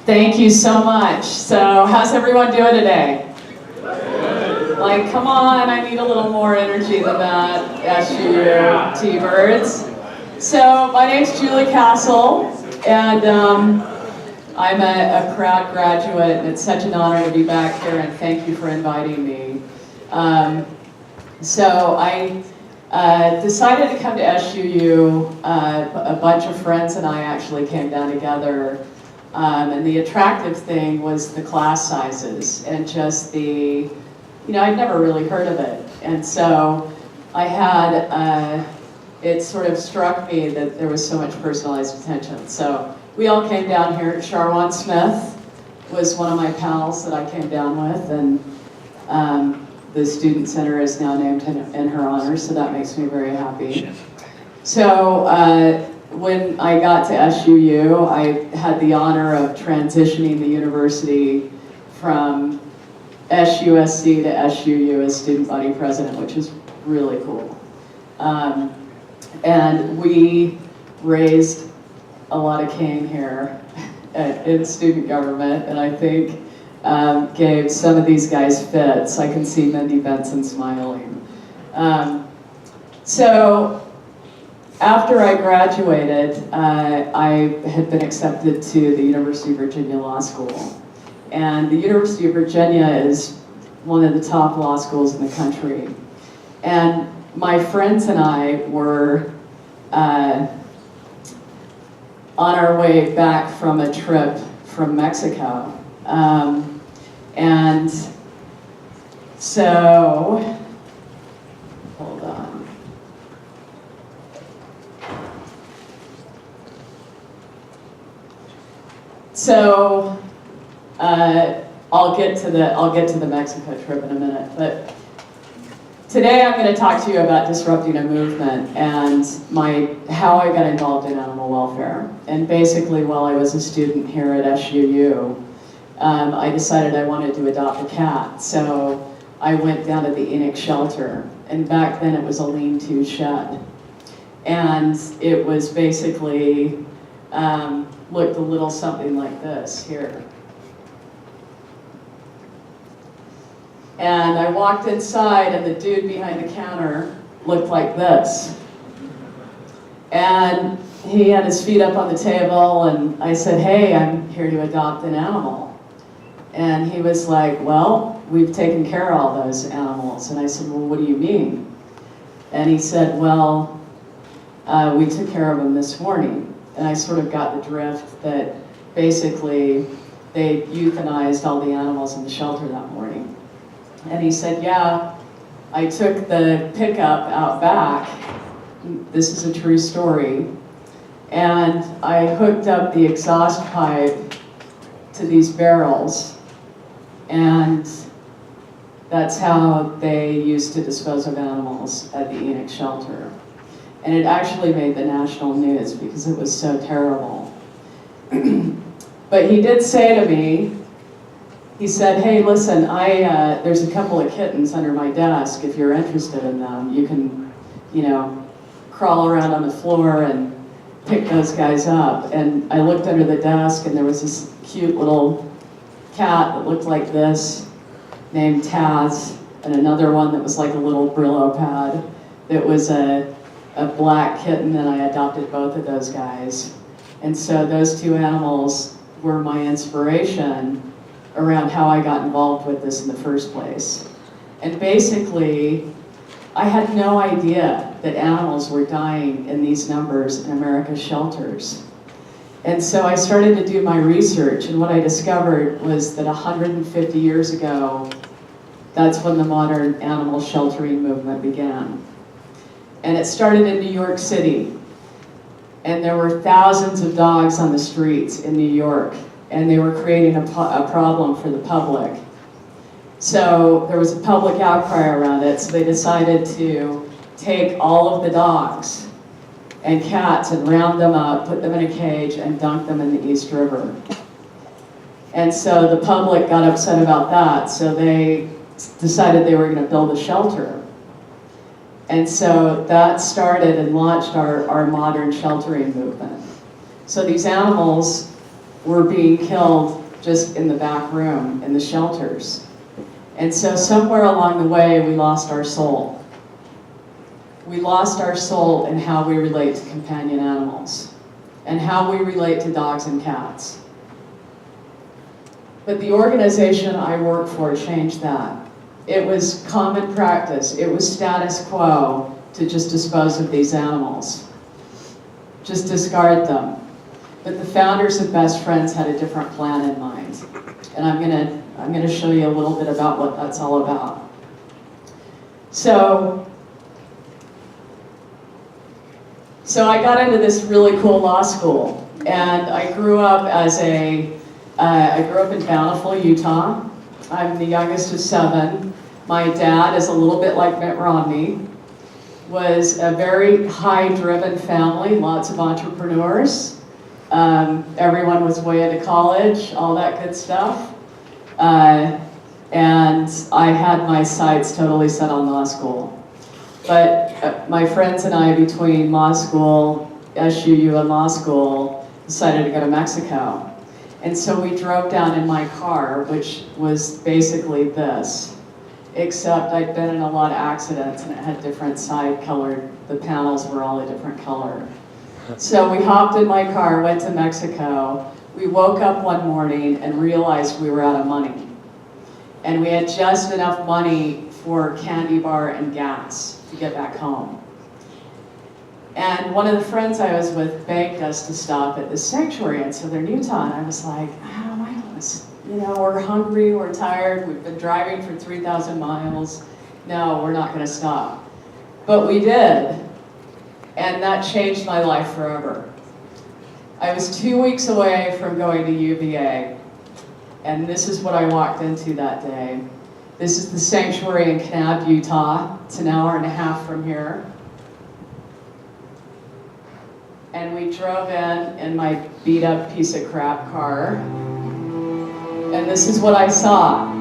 Thank you so much. So how's everyone doing today? Like, come on, I need a little more energy than that, SUU T-Birds. So my name's Julie Castle, and I'm a proud graduate, and it's such an honor to be back here, and thank you for inviting me. So I decided to come to SUU. A bunch of friends and I actually came down together. And the attractive thing was the class sizes and just the, I'd never really heard of it. And so I had, it sort of struck me that there was so much personalized attention. So we all came down here. Sharwan Smith was one of my pals that I came down with, and the Student Center is now named in her honor, so that makes me very happy. So when I got to SUU, I had the honor of transitioning the university from SUSC to SUU as student body president, which is really cool. And we raised a lot of cane here in student government, and I think gave some of these guys fits. I can see Mindy Benson smiling. So after I graduated, I had been accepted to the University of Virginia Law School. And the University of Virginia is one of the top law schools in the country. And my friends and I were on our way back from a trip from Mexico. And so, hold on. So I'll get to the Mexico trip in a minute, but today I'm going to talk to you about disrupting a movement and how I got involved in animal welfare. And basically, while I was a student here at SUU, I decided I wanted to adopt a cat. So I went down to the Enoch shelter, and back then it was a lean-to shed. And it was basically looked a little something like this here. And I walked inside, and the dude behind the counter looked like this. And he had his feet up on the table, and I said, "Hey, I'm here to adopt an animal." And he was like, "Well, we've taken care of all those animals." And I said, "Well, what do you mean?" And he said, "Well, we took care of them this morning." And I sort of got the drift that basically they euthanized all the animals in the shelter that morning. And he said, "Yeah, I took the pickup out back. This is a true story. And I hooked up the exhaust pipe to these barrels. And that's how they used to dispose of animals at the Enoch shelter." And it actually made the national news because it was so terrible. But he did say to me, he said, "Hey, listen, there's a couple of kittens under my desk. If you're interested in them, you can, crawl around on the floor and pick those guys up." And I looked under the desk, and there was this cute little cat that looked like this, named Taz, and another one that was like a little Brillo pad that was a black kitten, and I adopted both of those guys. And so those two animals were my inspiration around how I got involved with this in the first place. And basically, I had no idea that animals were dying in these numbers in America's shelters. And so I started to do my research, and what I discovered was that 150 years ago, that's when the modern animal sheltering movement began. And it started in New York City. And there were thousands of dogs on the streets in New York, and they were creating a problem for the public. So there was a public outcry around it, so they decided to take all of the dogs and cats and round them up, put them in a cage, and dunk them in the East River. And so the public got upset about that, so they decided they were going to build a shelter. And so that started and launched our modern sheltering movement. So these animals were being killed just in the back room, in the shelters. And so somewhere along the way, we lost our soul. We lost our soul in how we relate to companion animals and how we relate to dogs and cats. But the organization I work for changed that. It was common practice. It was status quo to just dispose of these animals. Just discard them. But the founders of Best Friends had a different plan in mind. And I'm gonna show you a little bit about what that's all about. So I got into this really cool law school, and I grew up in Bountiful, Utah. I'm the youngest of 7. My dad is a little bit like Mitt Romney, was a very high-driven family, lots of entrepreneurs. Everyone was way into college, all that good stuff. And I had my sights totally set on law school. But my friends and I, between law school, SUU and law school, decided to go to Mexico. And so we drove down in my car, which was basically this, except I'd been in a lot of accidents and it had different side colored, the panels were all a different color. So we hopped in my car, went to Mexico. We woke up one morning and realized we were out of money. And we had just enough money for candy bar and gas to get back home. And one of the friends I was with begged us to stop at this sanctuary in southern Utah, and I was like, we're hungry, we're tired, we've been driving for 3,000 miles. No, we're not gonna stop. But we did, and that changed my life forever. I was 2 weeks away from going to UVA, and this is what I walked into that day. This is the sanctuary in Kanab, Utah. It's an hour and a half from here. And we drove in my beat up piece of crap car. And this is what I saw.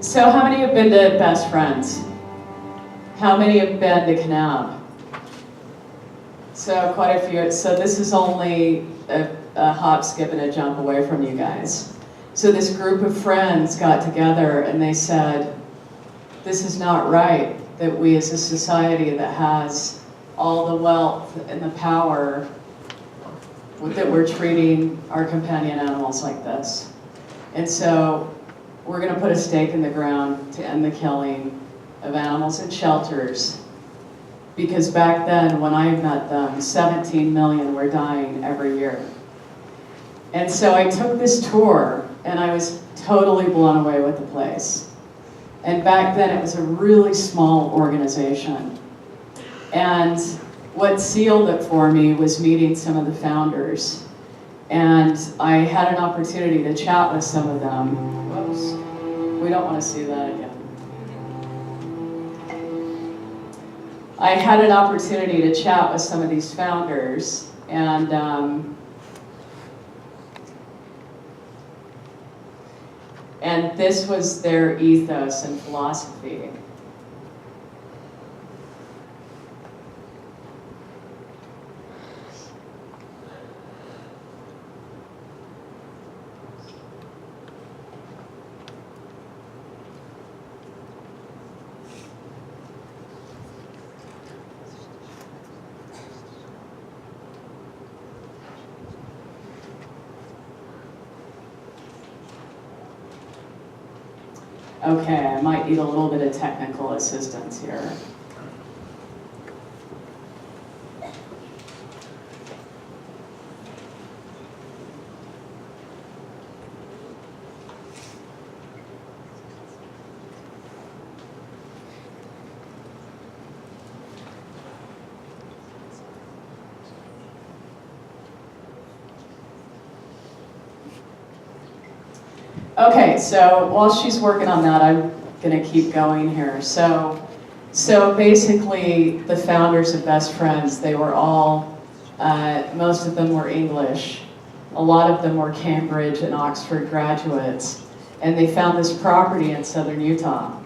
So how many have been to Best Friends? How many have been to Kanab? So quite a few. So this is only a hop, skip, and a jump away from you guys. So this group of friends got together and they said, this is not right that we as a society that has all the wealth and the power that we're treating our companion animals like this. And so we're going to put a stake in the ground to end the killing of animals in shelters, because back then when I met them, 17 million were dying every year. And so I took this tour and I was totally blown away with the place. And back then it was a really small organization. And what sealed it for me was meeting some of the founders. And I had an opportunity to chat with some of them. Whoops, we don't want to see that again. I had an opportunity to chat with some of these founders, and this was their ethos and philosophy. Okay, I might need a little bit of technical assistance here. Okay, so while she's working on that, I'm going to keep going here. So basically, the founders of Best Friends, they were all, most of them were English. A lot of them were Cambridge and Oxford graduates. And they found this property in southern Utah.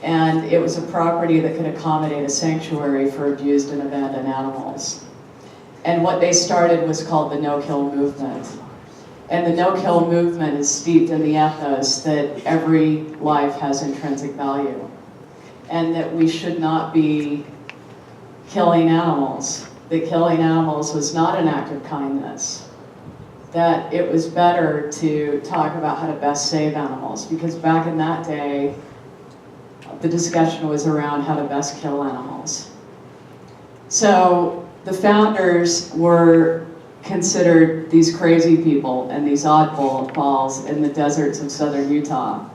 And it was a property that could accommodate a sanctuary for abused and abandoned animals. And what they started was called the No-Kill movement. And the no-kill movement is steeped in the ethos that every life has intrinsic value, and that we should not be killing animals. That killing animals was not an act of kindness. That it was better to talk about how to best save animals, because back in that day, the discussion was around how to best kill animals. So the founders were considered these crazy people and these oddballs in the deserts of southern Utah.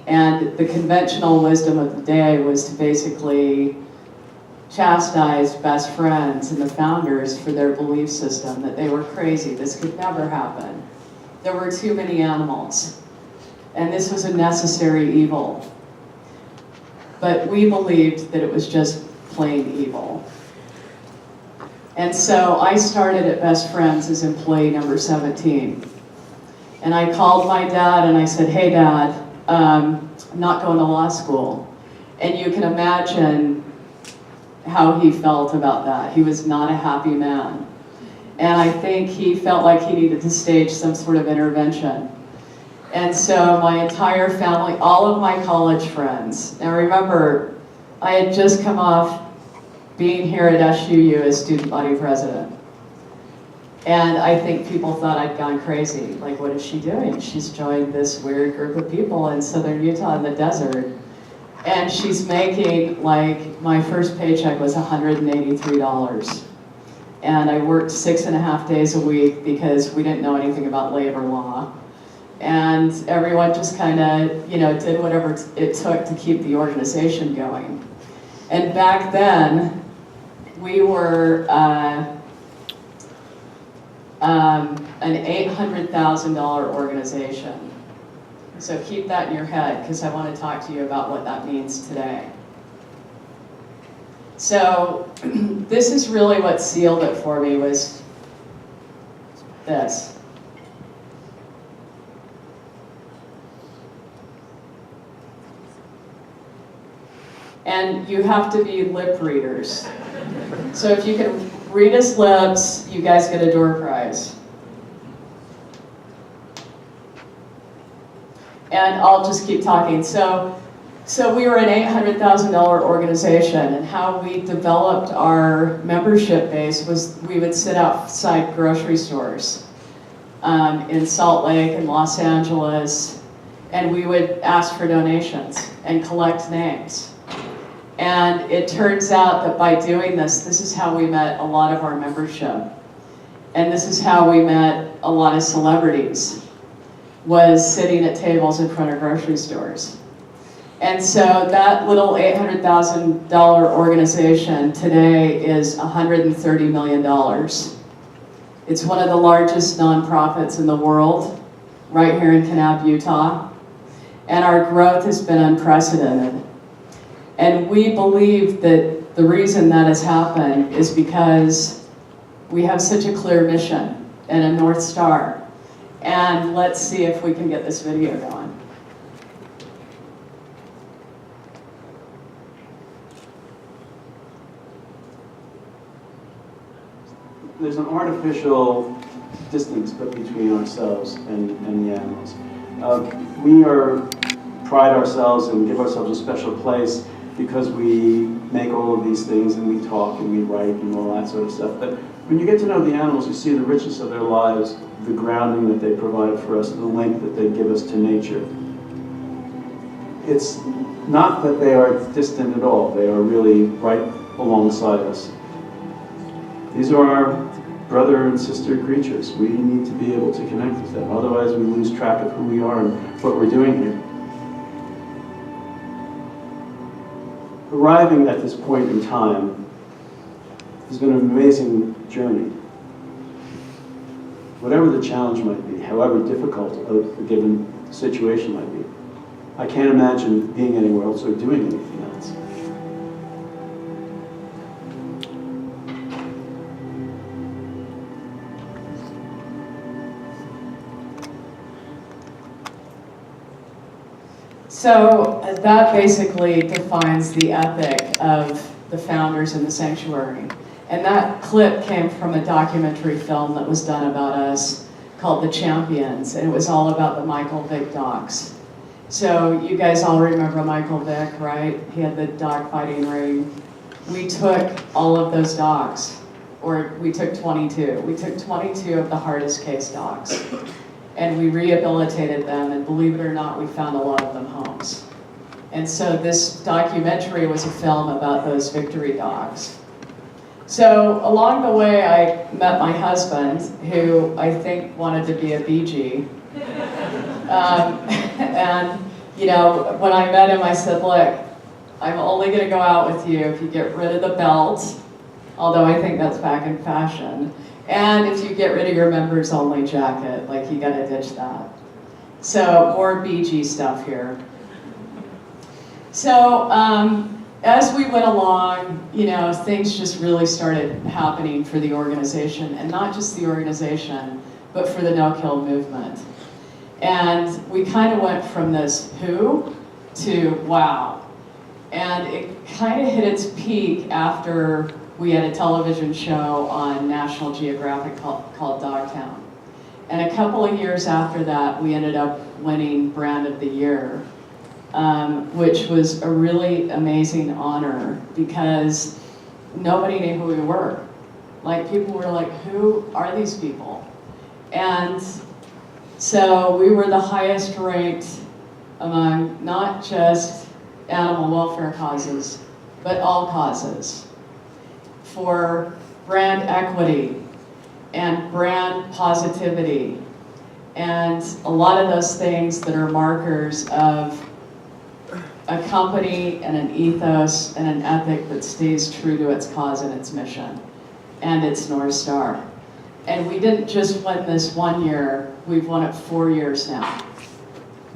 And the conventional wisdom of the day was to basically chastise Best Friends and the founders for their belief system, that they were crazy, this could never happen. There were too many animals, and this was a necessary evil. But we believed that it was just plain evil. And so I started at Best Friends as employee number 17. And I called my dad and I said, hey Dad, I'm not going to law school. And you can imagine how he felt about that. He was not a happy man. And I think he felt like he needed to stage some sort of intervention. And so my entire family, all of my college friends, now remember, I had just come off being here at SUU as student body president. And I think people thought I'd gone crazy. Like, what is she doing? She's joined this weird group of people in southern Utah in the desert. And she's making, like, my first paycheck was $183. And I worked 6.5 days a week because we didn't know anything about labor law. And everyone just kind of, did whatever it took to keep the organization going. And back then, we were an $800,000 organization. So keep that in your head, because I want to talk to you about what that means today. So this is really what sealed it for me, was this. And you have to be lip readers. So if you can read his lips, you guys get a door prize. And I'll just keep talking. So we were an $800,000 organization, and how we developed our membership base was we would sit outside grocery stores in Salt Lake and Los Angeles, and we would ask for donations and collect names. And it turns out that by doing this is how we met a lot of our membership. And this is how we met a lot of celebrities, was sitting at tables in front of grocery stores. And so that little $800,000 organization today is $130 million. It's one of the largest nonprofits in the world, right here in Kanab, Utah. And our growth has been unprecedented. And we believe that the reason that has happened is because we have such a clear mission and a North Star. And let's see if we can get this video going. There's an artificial distance between ourselves and the animals. We pride ourselves and give ourselves a special place because we make all of these things and we talk and we write and all that sort of stuff. But when you get to know the animals, you see the richness of their lives, the grounding that they provide for us, the link that they give us to nature. It's not that they are distant at all. They are really right alongside us. These are our brother and sister creatures. We need to be able to connect with them. Otherwise, we lose track of who we are and what we're doing here. Arriving at this point in time has been an amazing journey. Whatever the challenge might be, however difficult a given situation might be, I can't imagine being anywhere else or doing anything else. So that basically defines the ethic of the founders in the sanctuary. And that clip came from a documentary film that was done about us called The Champions, and it was all about the Michael Vick dogs. So you guys all remember Michael Vick, right? He had the dog fighting ring. We took all of those dogs, or we took 22. We took 22 of the hardest case dogs, and we rehabilitated them, and believe it or not, we found a lot of them homes. And so this documentary was a film about those victory dogs. So along the way, I met my husband, who I think wanted to be a BG. And you know, when I met him, I said, look, I'm only going to go out with you if you get rid of the belt, although I think that's back in fashion, and if you get rid of your members only jacket, like you got to ditch that. So more BG stuff here. So as we went along, you know, things just really started happening for the organization, and not just the organization, but for the no-kill movement. And we kind of went from this who to wow. And it kind of hit its peak after we had a television show on National Geographic called Dogtown. And a couple of years after that, we ended up winning Brand of the Year, which was a really amazing honor because nobody knew who we were. Like, people were like, who are these people? And so we were the highest ranked among not just animal welfare causes, but all causes for brand equity and brand positivity and a lot of those things that are markers of a company and an ethos and an ethic that stays true to its cause and its mission and its North Star. And we didn't just win this one year, we've won it 4 years now.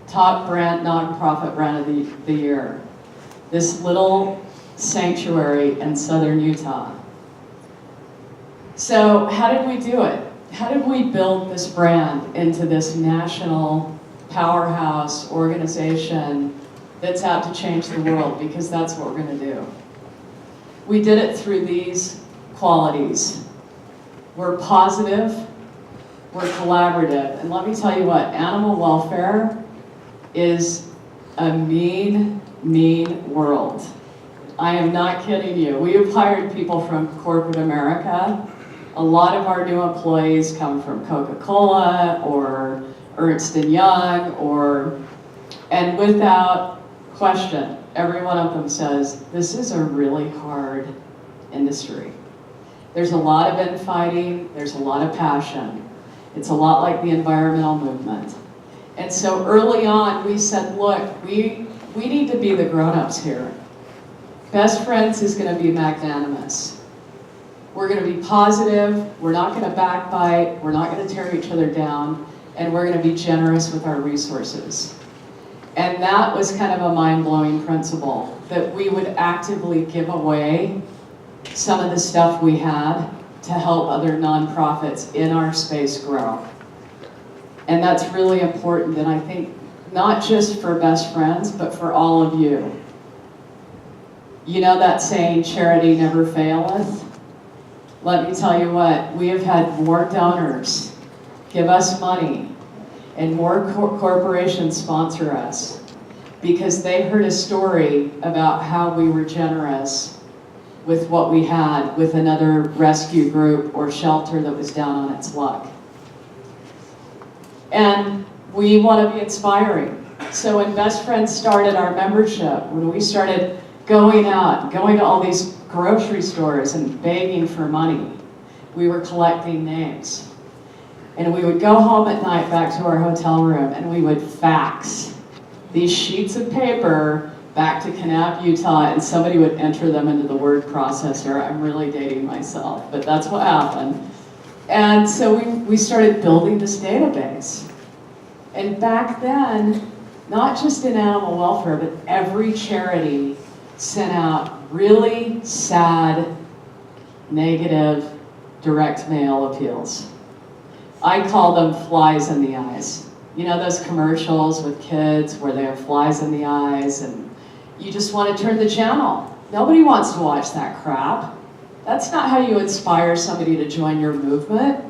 Top brand, nonprofit brand of the year. This little sanctuary in southern Utah. So how did we do it? How did we build this brand into this national powerhouse organization that's out to change the world, because that's what we're going to do. We did it through these qualities. We're positive, we're collaborative, and let me tell you what, animal welfare is a mean, mean world. I am not kidding you. We have hired people from corporate America. A lot of our new employees come from Coca-Cola or Ernst & Young, and without question, every one of them says, this is a really hard industry. There's a lot of infighting, there's a lot of passion. It's a lot like the environmental movement. And so early on, we said, look, we need to be the grown-ups here. Best Friends is going to be magnanimous. We're going to be positive, we're not going to backbite, we're not going to tear each other down, and we're going to be generous with our resources. And that was kind of a mind-blowing principle, that we would actively give away some of the stuff we had to help other nonprofits in our space grow. And that's really important, and I think not just for Best Friends, but for all of you. You know that saying, charity never faileth? Let me tell you what, we have had more donors give us money and more corporations sponsor us because they heard a story about how we were generous with what we had with another rescue group or shelter that was down on its luck. And we want to be inspiring. So when Best Friends started our membership, when we started going out, going to all these grocery stores and begging for money, we were collecting names. And we would go home at night back to our hotel room and we would fax these sheets of paper back to Kanab, Utah, and somebody would enter them into the word processor. I'm really dating myself, but that's what happened. And so we started building this database. And back then, not just in animal welfare, but every charity sent out really sad, negative, direct mail appeals. I call them flies in the eyes. You know those commercials with kids where they have flies in the eyes and you just want to turn the channel. Nobody wants to watch that crap. That's not how you inspire somebody to join your movement.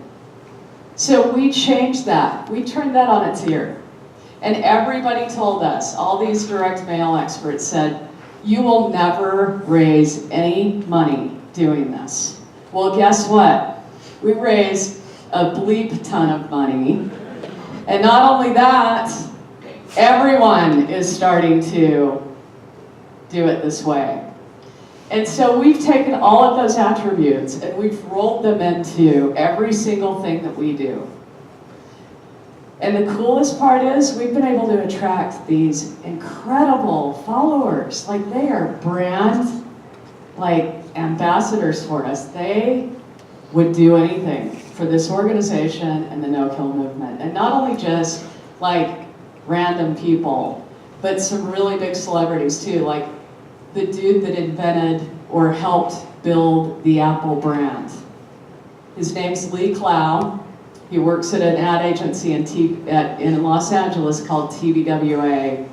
So we changed that. We turned that on its ear. And everybody told us, all these direct mail experts said, you will never raise any money doing this. Well, guess what? We raised a bleep ton of money. And not only that, everyone is starting to do it this way. And so we've taken all of those attributes and we've rolled them into every single thing that we do. And the coolest part is we've been able to attract these incredible followers. Like they are brand ambassadors for us. They would do anything for this organization and the no-kill movement. And not only just like random people, but some really big celebrities too, like the dude that invented or helped build the Apple brand. His name's Lee Clow. He works at an ad agency in Los Angeles called TBWA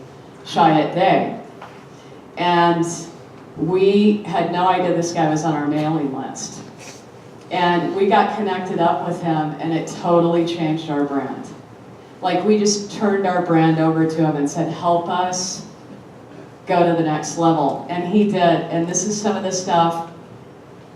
Chiat Day. And we had no idea this guy was on our mailing list. And we got connected up with him and it totally changed our brand. Like we just turned our brand over to him and said, help us go to the next level. And he did. And this is some of the stuff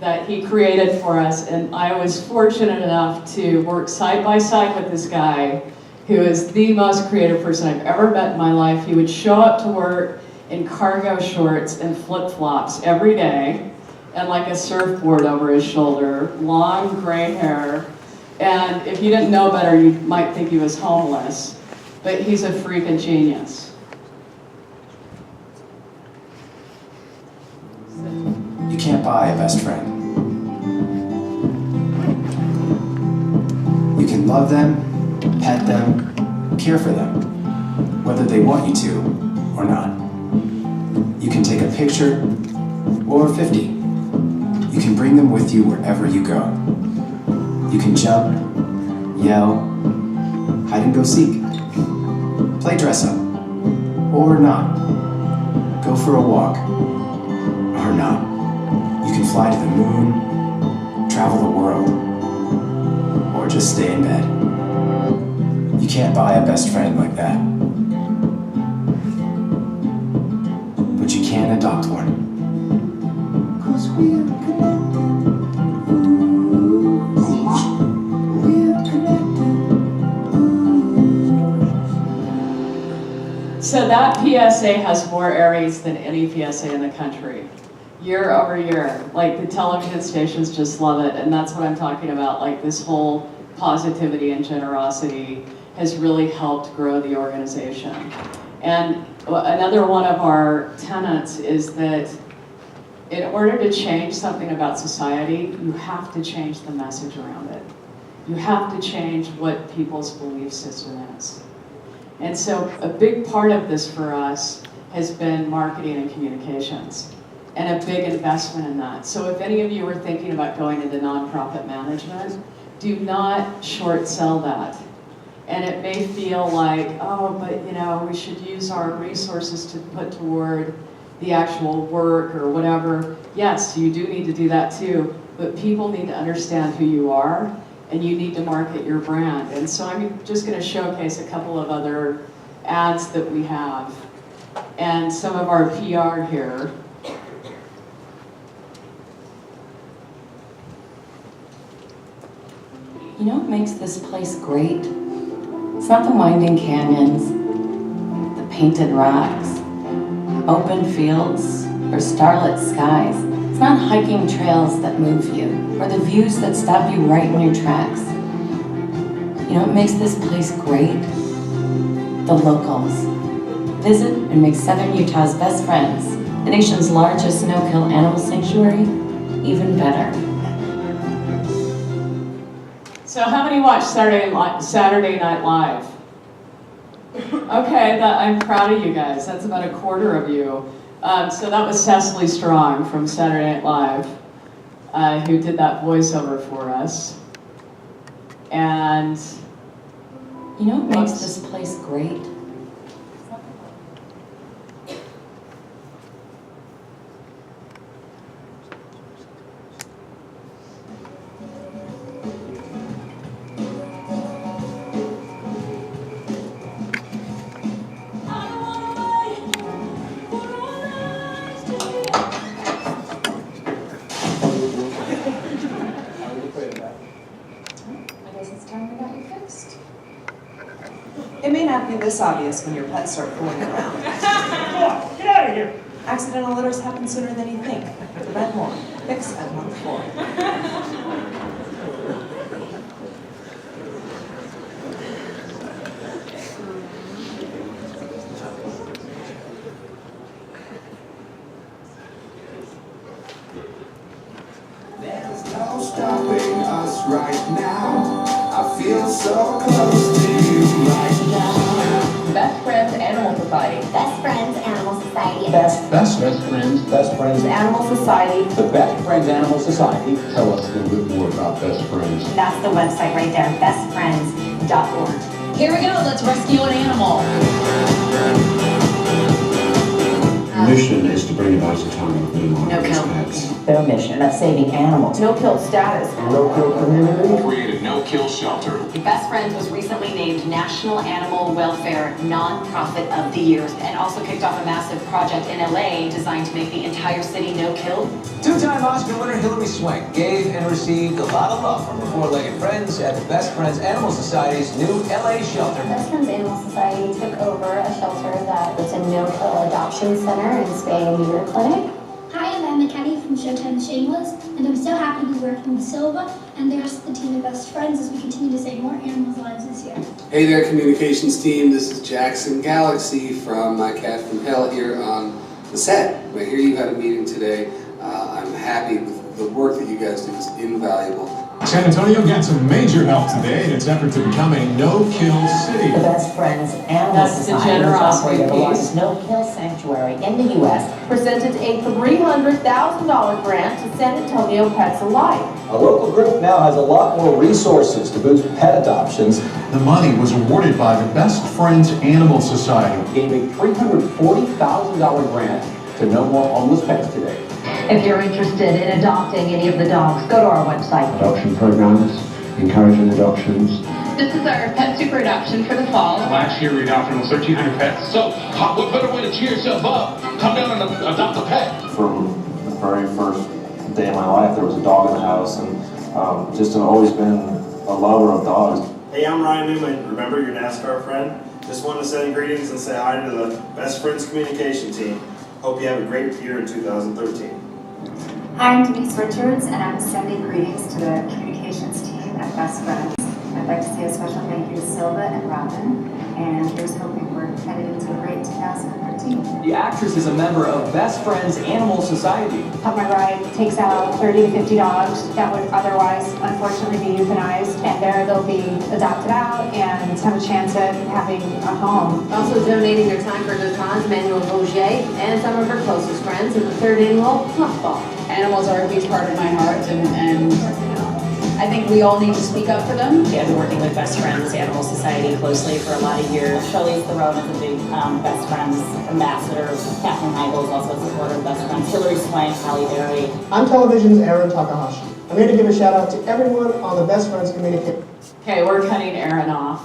that he created for us. And I was fortunate enough to work side by side with this guy who is the most creative person I've ever met in my life. He would show up to work in cargo shorts and flip-flops every day and like a surfboard over his shoulder, long gray hair. And if you didn't know better, you might think he was homeless, but he's a freaking genius. You can't buy a best friend. You can love them, pet them, care for them, whether they want you to or not. You can take a picture or 50. You can bring them with you wherever you go. You can jump, yell, hide and go seek, play dress up, or not. Go for a walk. Or not. You can fly to the moon, travel the world, or just stay in bed. You can't buy a best friend like that. But you can adopt one. 'Cause we're connected. We're connected. So that PSA has more areas than any PSA in the country. Year over year, like the television stations just love it, and that's what I'm talking about. Like this whole positivity and generosity has really helped grow the organization. And another one of our tenets is that in order to change something about society, you have to change the message around it. You have to change what people's belief system is. And so a big part of this for us has been marketing and communications, and a big investment in that. So if any of you are thinking about going into nonprofit management, do not short sell that. And it may feel like, oh, but you know, we should use our resources to put toward the actual work or whatever. Yes, you do need to do that too, but people need to understand who you are, and you need to market your brand. And so I'm just gonna showcase a couple of other ads that we have, and some of our PR here. You know what makes this place great? It's not the winding canyons, the painted rocks, open fields, or starlit skies. It's not hiking trails that move you, or the views that stop you right in your tracks. You know what makes this place great? The locals. Visit and make Southern Utah's best friends, the nation's largest no-kill animal sanctuary, even better. So how many watch Saturday Night Live? Okay, I'm proud of you guys. That's about a quarter of you. So that was Cecily Strong from Saturday Night Live, who did that voiceover for us. And you know what makes this place great? It may not be this obvious when your pets start fooling around. Come on, get out of here! Accidental litters happen sooner than you think. Prevent more. Fix at month 4. There's no stopping us right now. I feel so close to you right now. Best Friends Animal Society. Best Friends Animal Society. Best Friends Animal Society. The Best Friends Animal Society. Tell us a little bit more about Best Friends. That's the website right there, bestfriends.org. Here we go, let's rescue an animal. Our mission is to bring about a time of No-kill. pets. Their mission of saving animals. No-kill status. No-kill community. Create a no-kill shelter. Best Friends was recently named National Animal Welfare Nonprofit of the Year and also kicked off a massive project in LA designed to make the entire city no-kill. Two-time Oscar winner Hilary Swank gave and received a lot of love from her four-legged friends at the Best Friends Animal Society's new LA shelter. Best Friends Animal Society took over a shelter that was a no-kill adoption center and spay and neuter clinic. Hi, I'm Emma Kenny from Showtime Shameless, and I'm so happy to be working with Silva and the rest of the team of Best Friends as we continue to save more animals' lives this year. Hey there, communications team. This is Jackson Galaxy from My Cat from Hell here on the set. I hear you had a meeting today. I'm happy with the work that you guys do. It's invaluable. San Antonio got some major help today in its effort to become a no-kill city. The Best Friends Animal That's the Society, which generosity operated the piece. largest no-kill sanctuary in the U.S., presented a $300,000 grant to San Antonio Pets Alive. A local group now has a lot more resources to boost pet adoptions. The money was awarded by the Best Friends Animal Society. Gave a $340,000 grant to No More Homeless Pets today. If you're interested in adopting any of the dogs, go to our website. Adoption programs, encouraging adoptions. This is our pet super adoption for the fall. Last year we adopted almost 1,300 pets. So, what better way to cheer yourself up? Come down and adopt a pet. From the very first day of my life, there was a dog in the house, and just have always been a lover of dogs. Hey, I'm Ryan Newman. Remember your NASCAR friend? Just wanted to send greetings and say hi to the Best Friends communication team. Hope you have a great year in 2013. Hi, I'm Denise Richards, and I'm sending greetings to the communications team at Best Friends. I'd like to say a special thank you to Silva and Robin, and here's hoping we're headed into a great 2013. The actress is a member of Best Friends Animal Society. Help My Ride takes out 30 to 50 dogs that would otherwise, unfortunately, be euthanized, and there they'll be adopted out and have a chance at having a home. Also donating their time for good cause, Manuel Roger, and some of her closest friends in the third annual Fluff Ball. Animals are a huge part of my heart, and I think we all need to speak up for them. I've been working with Best Friends Animal Society closely for a lot of years. Charlize Theron is a big Best Friends ambassador. Katherine Heigl is also a supporter of Best Friends. Hilary Swank, Halle Berry. I'm television's Aaron Takahashi. I'm here to give a shout out to everyone on the Best Friends communication. Okay, we're cutting Aaron off.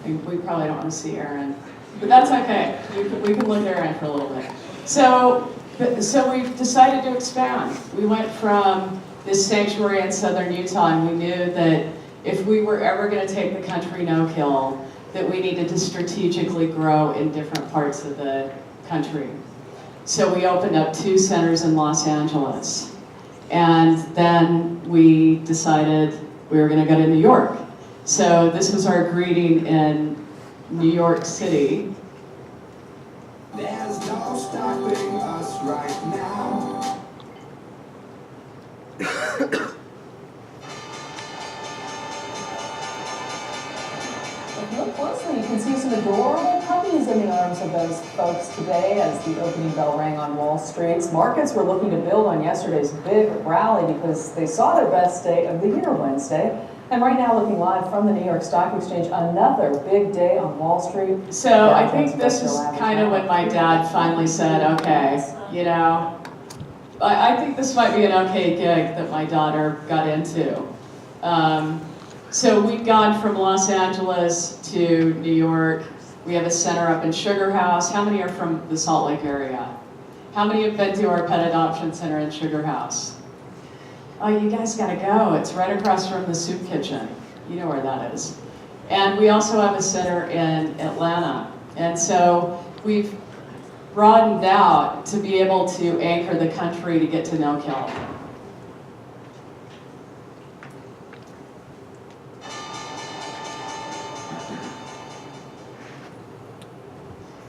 We probably don't want to see Aaron, but that's okay. We can look at Aaron for a little bit. So we've decided to expand. We went from this sanctuary in southern Utah, and we knew that if we were ever going to take the country no-kill, that we needed to strategically grow in different parts of the country. So we opened up 2 centers in Los Angeles. And then we decided we were going to go to New York. So this was our greeting in New York City. There's no stopping us right now. If you look closely, you can see some adorable puppies in the arms of those folks today as the opening bell rang on Wall Street. Markets were looking to build on yesterday's big rally because they saw their best day of the year Wednesday. And right now, looking live from the New York Stock Exchange, another big day on Wall Street. So I think this is kind of when my dad finally said, okay, you know, I think this might be an okay gig that my daughter got into. So we've gone from Los Angeles to New York. We have a center up in Sugar House. How many are from the Salt Lake area? How many have been to our pet adoption center in Sugar House? Oh, you guys gotta go. It's right across from the soup kitchen. You know where that is. And we also have a center in Atlanta. And so we've broadened out to be able to anchor the country to get to no-kill.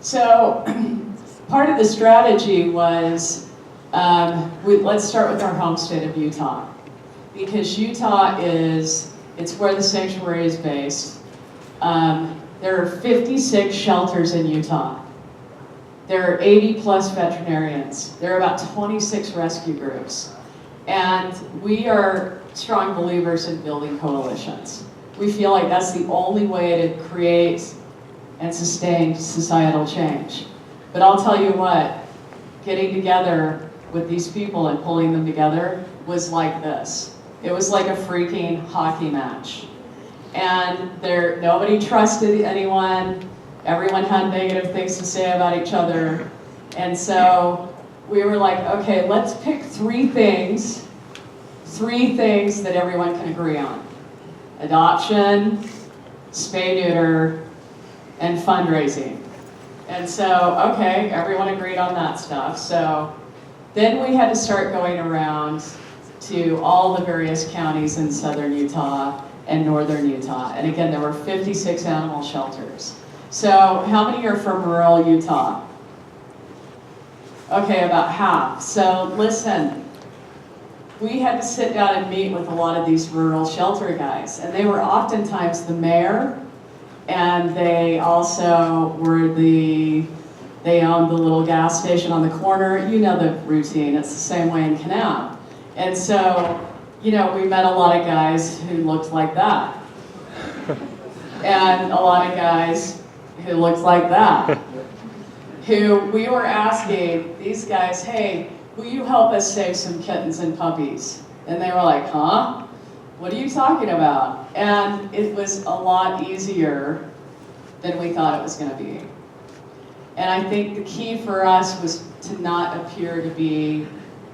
So part of the strategy was, let's start with our home state of Utah. Because Utah it's where the sanctuary is based. There are 56 shelters in Utah. There are 80 plus veterinarians. There are about 26 rescue groups. And we are strong believers in building coalitions. We feel like that's the only way to create and sustain societal change. But I'll tell you what, getting together with these people and pulling them together was like this. It was like a freaking hockey match. And nobody trusted anyone. Everyone had negative things to say about each other. And so we were like, okay, let's pick 3 things that everyone can agree on. Adoption, spay-neuter, and fundraising. And so, okay, everyone agreed on that stuff. So then we had to start going around to all the various counties in southern Utah and northern Utah. And again, there were 56 animal shelters. So how many are from rural Utah? Okay, about half. So listen, we had to sit down and meet with a lot of these rural shelter guys, and they were oftentimes the mayor, and they also were they owned the little gas station on the corner. You know the routine, it's the same way in Canal. And so, you know, we met a lot of guys who looked like that. And a lot of guys who looked like that. Who we were asking these guys, hey, will you help us save some kittens and puppies? And they were like, huh? What are you talking about? And it was a lot easier than we thought it was going to be. And I think the key for us was to not appear to be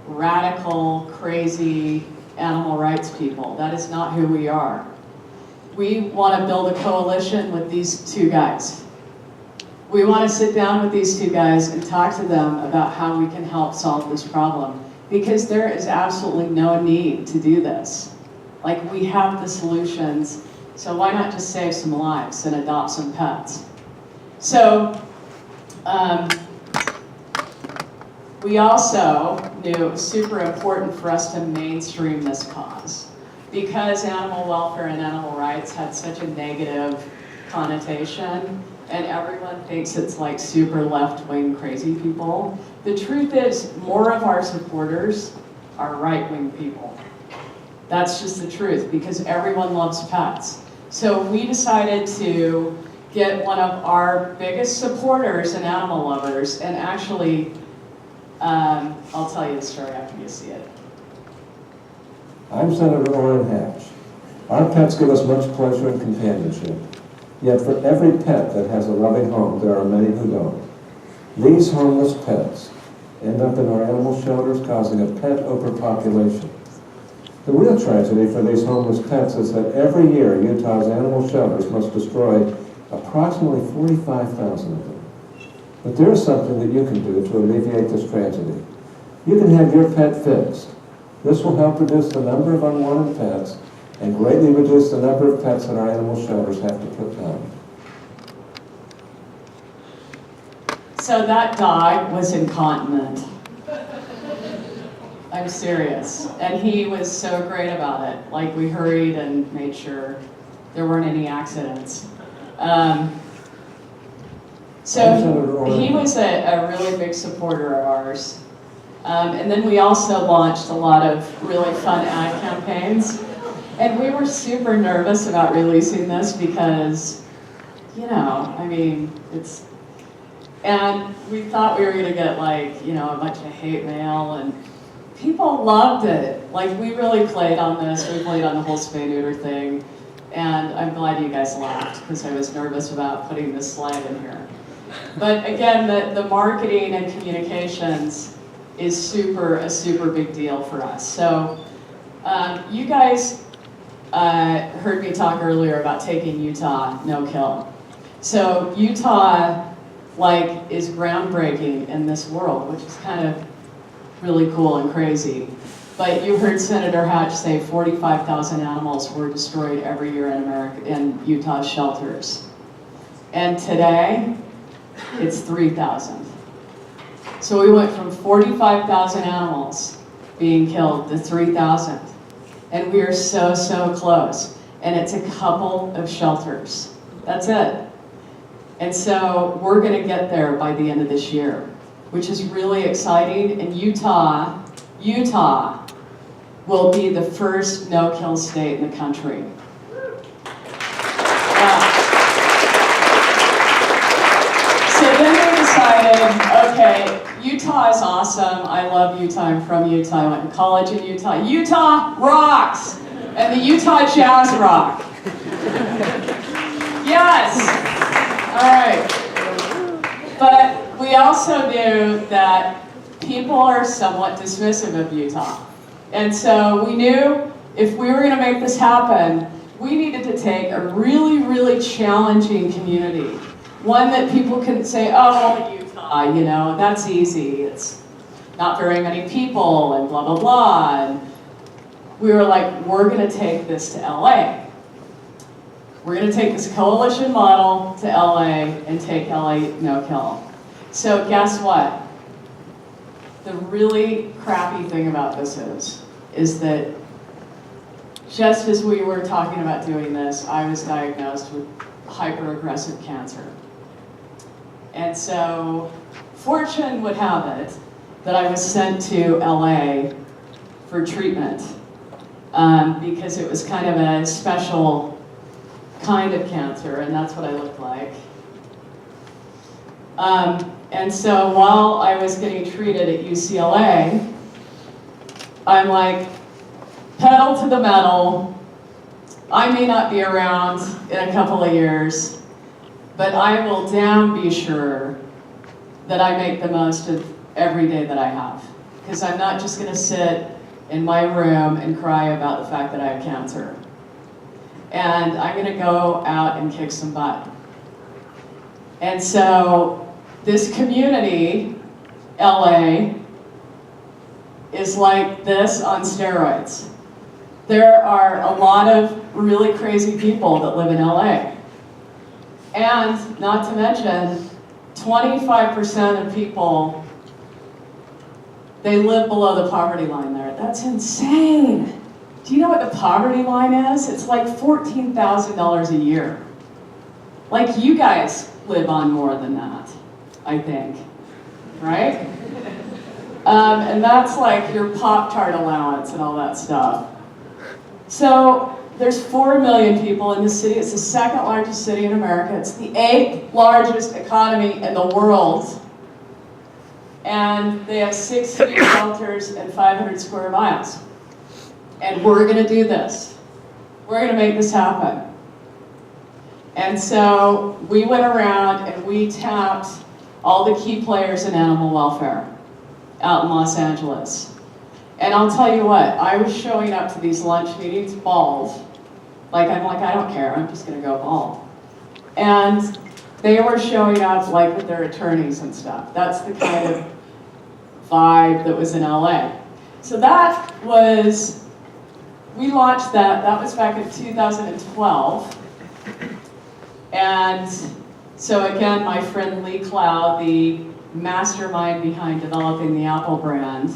radical, crazy animal rights people. That is not who we are. We want to build a coalition with these two guys. We want to sit down with these two guys and talk to them about how we can help solve this problem, because there is absolutely no need to do this. Like, we have the solutions, so why not just save some lives and adopt some pets? So, we also knew it was super important for us to mainstream this cause, because animal welfare and animal rights had such a negative connotation, and everyone thinks it's like super left-wing crazy people. The truth is, more of our supporters are right-wing people. That's just the truth, because everyone loves pets. So we decided to get one of our biggest supporters and animal lovers, and actually, I'll tell you the story after you see it. I'm Senator Orrin Hatch. Our pets give us much pleasure and companionship. Yet for every pet that has a loving home, there are many who don't. These homeless pets end up in our animal shelters, causing a pet overpopulation. The real tragedy for these homeless pets is that every year Utah's animal shelters must destroy approximately 45,000 of them. But there is something that you can do to alleviate this tragedy. You can have your pet fixed. This will help reduce the number of unwanted pets and greatly reduce the number of pets that our animal shelters have to put down. So that dog was incontinent. I'm serious. And he was so great about it. Like, we hurried and made sure there weren't any accidents. So he was a really big supporter of ours. And then we also launched a lot of really fun ad campaigns. And we were super nervous about releasing this because, you know, I mean, and we thought we were going to get, like, you know, a bunch of hate mail, and people loved it. Like, we really played on this. We played on the whole spay-neuter thing. And I'm glad you guys laughed, because I was nervous about putting this slide in here. But again, the marketing and communications is a super big deal for us. So you guys heard me talk earlier about taking Utah no-kill. So Utah, like, is groundbreaking in this world, which is kind of really cool and crazy. But you heard Senator Hatch say 45,000 animals were destroyed every year in Utah shelters. And today, it's 3,000. So we went from 45,000 animals being killed to 3,000. And we are so close. And it's a couple of shelters. That's it. And so we're going to get there by the end of this year, which is really exciting. And Utah will be the first no-kill state in the country. So then we decided, okay, Utah is awesome. I love Utah. I'm from Utah. I went to college in Utah. Utah rocks! And the Utah Jazz rock. Yes! All right. But we also knew that people are somewhat dismissive of Utah. And so we knew if we were going to make this happen, we needed to take a really challenging community. One that people couldn't say, oh, Utah, you know, that's easy. It's not very many people and blah, blah, blah. And we were like, we're going to take this to LA. We're going to take this coalition model to LA and take LA no-kill. So guess what? The really crappy thing about this is is that just as we were talking about doing this, I was diagnosed with hyper-aggressive cancer. And so fortune would have it that I was sent to LA for treatment because it was kind of a special kind of cancer, and that's what I looked like. And so while I was getting treated at UCLA, I'm like, pedal to the metal. I may not be around in a couple of years, but I will damn be sure that I make the most of every day that I have. Because I'm not just gonna sit in my room and cry about the fact that I have cancer. And I'm gonna go out and kick some butt. And so this community, LA, is like this on steroids. There are a lot of really crazy people that live in LA. And not to mention, 25% of people, they live below the poverty line there. That's insane. Do you know what the poverty line is? It's like $14,000 a year. Like you guys live on more than that, I think, right? And that's like your Pop-Tart allowance and all that stuff. So there's 4 million people in the city. It's the second largest city in America. It's the 8th largest economy in the world. And they have 6 city shelters and 500 square miles. And we're gonna do this. We're gonna make this happen. And so we went around and we tapped all the key players in animal welfare out in Los Angeles. And I'll tell you what, I was showing up to these lunch meetings bald. I'm like, I don't care, I'm just gonna go bald. And they were showing up like with their attorneys and stuff. That's the kind of vibe that was in LA. So that was, we launched that was back in 2012. And so again, my friend Lee Cloud, the mastermind behind developing the Apple brand,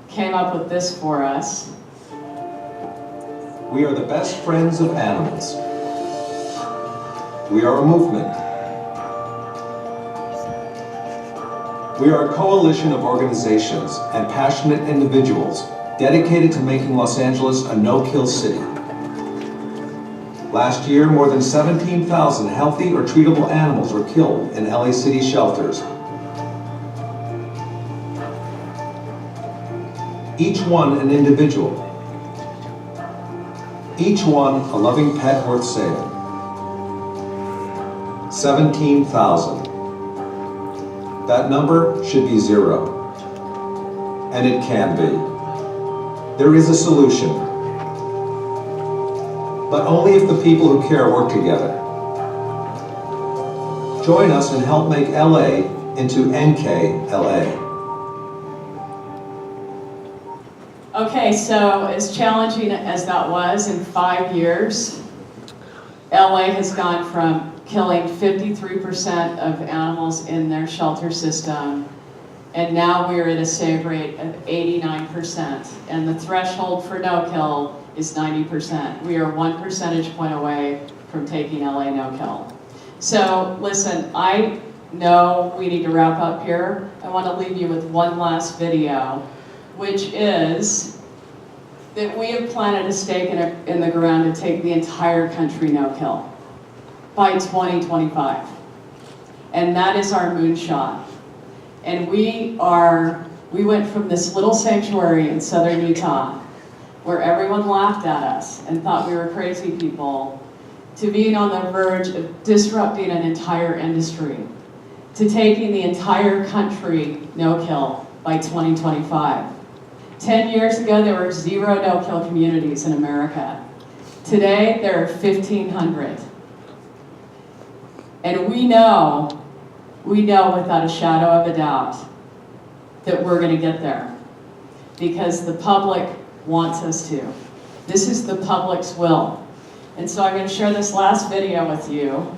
came up with this for us. We are the best friends of animals. We are a movement. We are a coalition of organizations and passionate individuals dedicated to making Los Angeles a no-kill city. Last year, more than 17,000 healthy or treatable animals were killed in LA City shelters. Each one an individual. Each one a loving pet worth saving. 17,000. That number should be 0. And it can be. There is a solution. But only if the people who care work together. Join us and help make LA into NK-LA. Okay, so as challenging as that was, in 5 years, LA has gone from killing 53% of animals in their shelter system, and now we're at a save rate of 89%, and the threshold for no-kill is 90%. We are 1 percentage point away from taking LA no-kill. So listen, I know we need to wrap up here. I want to leave you with one last video, which is that we have planted a stake in the ground to take the entire country no-kill by 2025. And that is our moonshot. And we went from this little sanctuary in southern Utah where everyone laughed at us and thought we were crazy people, to being on the verge of disrupting an entire industry, to taking the entire country no-kill by 2025. 10 years ago, there were 0 no-kill communities in America. Today, there are 1,500. And we know without a shadow of a doubt that we're gonna get there because the public wants us to. This is the public's will. And so I'm gonna share this last video with you.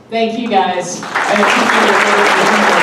Thank you guys. I appreciate it.